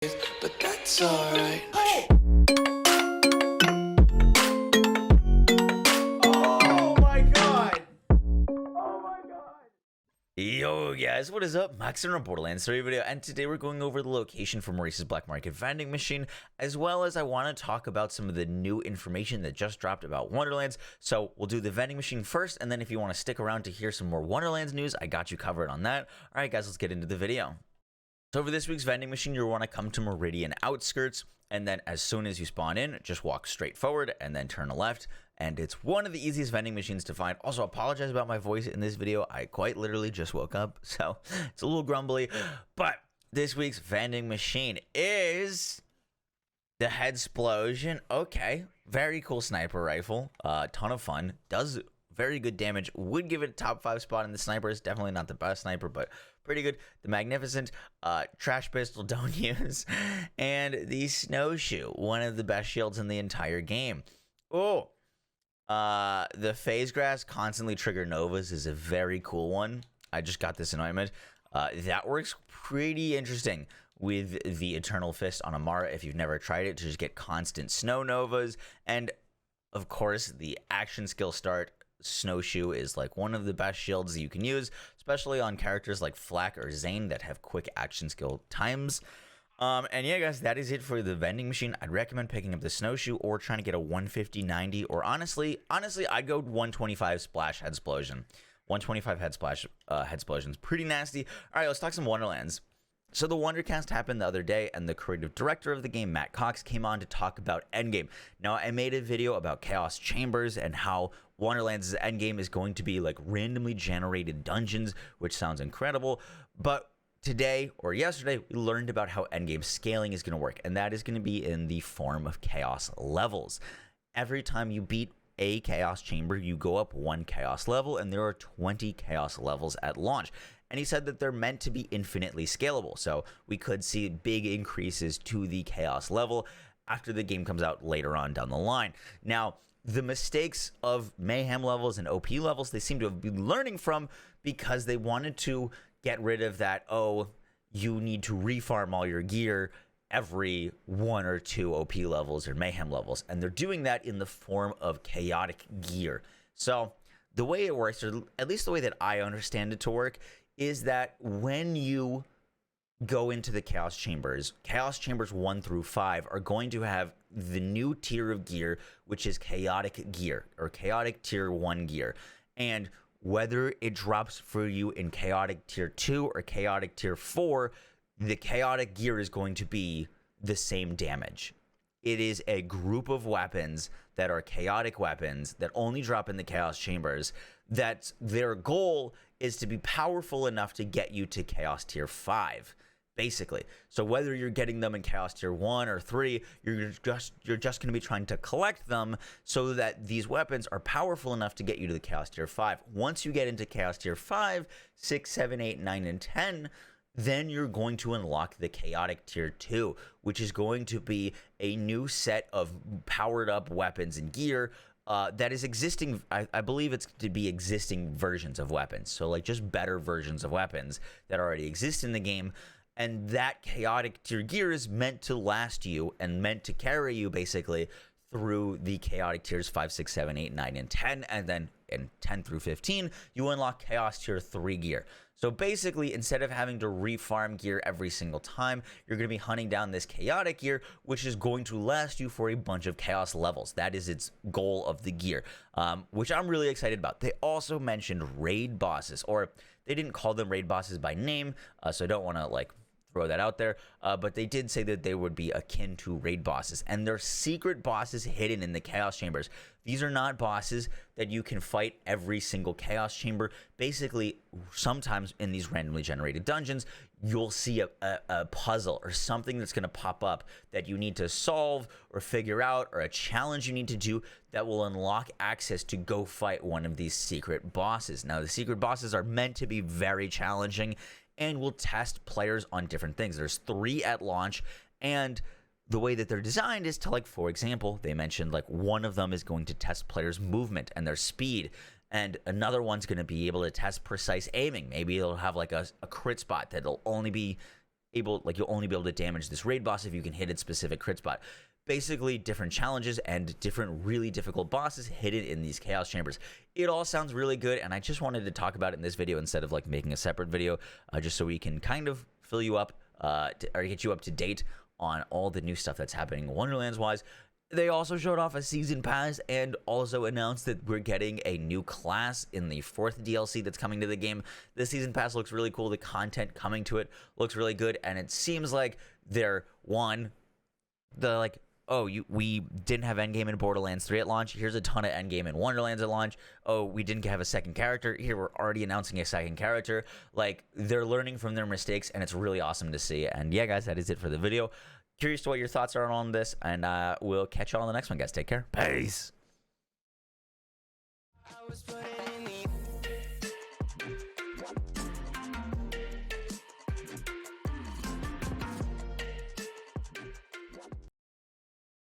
but that's alright. Oh my god! Yo guys, what is up? Max in a Borderlands 3 video, and today we're going over the location for Maurice's black market vending machine, as well as I want to talk about some of the new information that just dropped about Wonderlands. So we'll do the vending machine first, and then if you want to stick around to hear some more Wonderlands news, I got you covered on that. Alright guys, let's get into the video. So for this week's vending machine, you'll want to come to Meridian Outskirts, and then as soon as you spawn in, just walk straight forward and then turn left. And it's one of the easiest vending machines to find. Also, apologize about my voice in this video. I quite literally just woke up, so it's a little grumbly. But this week's vending machine is the Headsplosion. Okay, very cool sniper rifle. Ton of fun. Does very good damage. Would give it a top 5 spot in the snipers. Definitely not the best sniper, but pretty good. The Magnificent trash pistol, don't use. And the Snowshoe, one of the best shields in the entire game. Oh, the Phase Grass constantly trigger Novas is a very cool one. I just got this anointment. That works pretty interesting with the Eternal Fist on Amara if you've never tried it, to just get constant Snow Novas. And of course, the action skill start Snowshoe is like one of the best shields you can use, especially on characters like Flak or Zane that have quick action skill times. And yeah, guys, that is it for the vending machine. I'd recommend picking up the Snowshoe or trying to get a 150, 90, or honestly, I'd go 125 splash Headsplosion. 125 Headsplosion's pretty nasty. All right, let's talk some Wonderlands. So the Wondercast happened the other day, and the creative director of the game, Matt Cox, came on to talk about endgame. Now, I made a video about Chaos Chambers and how Wonderlands' endgame is going to be like randomly generated dungeons, which sounds incredible. But today or yesterday, we learned about how endgame scaling is going to work, and that is going to be in the form of chaos levels. Every time you beat a chaos chamber, you go up 1 chaos level, and there are 20 chaos levels at launch. And he said that they're meant to be infinitely scalable, so we could see big increases to the chaos level after the game comes out later on down the line. Now, the mistakes of mayhem levels and OP levels, they seem to have been learning from, because they wanted to get rid of that, oh, you need to refarm all your gear every 1 or 2 OP levels or mayhem levels. And they're doing that in the form of chaotic gear. So the way it works, or at least the way that I understand it to work, is that when you go into the Chaos Chambers 1 through 5 are going to have the new tier of gear, which is chaotic gear, or chaotic tier 1 gear. And whether it drops for you in chaotic tier 2 or chaotic tier 4, the chaotic gear is going to be the same damage. It is a group of weapons that are chaotic weapons that only drop in the Chaos Chambers, that their goal is to be powerful enough to get you to Chaos Tier 5, basically. So whether you're getting them in Chaos Tier 1 or 3, you're just going to be trying to collect them so that these weapons are powerful enough to get you to the Chaos Tier 5. Once you get into Chaos Tier 5, 6, 7, 8, 9, and 10, then you're going to unlock the Chaotic Tier 2, which is going to be a new set of powered up weapons and gear that is existing. I believe it's to be existing versions of weapons. So like just better versions of weapons that already exist in the game. And that chaotic tier gear is meant to last you and meant to carry you basically through the chaotic tiers 5, 6, 7, 8, 9, and 10. And then in 10 through 15, you unlock chaos tier 3 gear. So basically, instead of having to refarm gear every single time, you're going to be hunting down this chaotic gear, which is going to last you for a bunch of chaos levels. That is its goal of the gear, which I'm really excited about. They also mentioned raid bosses, or they didn't call them raid bosses by name, so I don't want to like throw that out there, but they did say that they would be akin to raid bosses, and they're secret bosses hidden in the Chaos Chambers. These are not bosses that you can fight every single Chaos Chamber. Basically, sometimes in these randomly generated dungeons, you'll see a puzzle or something that's going to pop up that you need to solve or figure out, or a challenge you need to do that will unlock access to go fight one of these secret bosses. Now, the secret bosses are meant to be very challenging and will test players on different things. There's 3 at launch, and the way that they're designed is to, like, for example, they mentioned like one of them is going to test players' movement and their speed, and another one's going to be able to test precise aiming. Maybe it'll have like a crit spot that'll only be you'll only be able to damage this raid boss if you can hit its specific crit spot. Basically, different challenges and different really difficult bosses hidden in these chaos chambers. It all sounds really good, and I just wanted to talk about it in this video instead of like making a separate video, just so we can kind of fill you up or get you up to date on all the new stuff that's happening Wonderlands wise. They also showed off a season pass and also announced that we're getting a new class in the 4th DLC that's coming to the game. The season pass looks really cool. The content coming to it looks really good, and it seems like they're we didn't have endgame in Borderlands 3 at launch. Here's a ton of endgame in Wonderlands at launch. Oh, we didn't have a second character. Here, we're already announcing a second character. Like, they're learning from their mistakes, and it's really awesome to see. And yeah, guys, that is it for the video. Curious to what your thoughts are on this, and we'll catch you all on the next one, guys. Take care. Peace. I was putting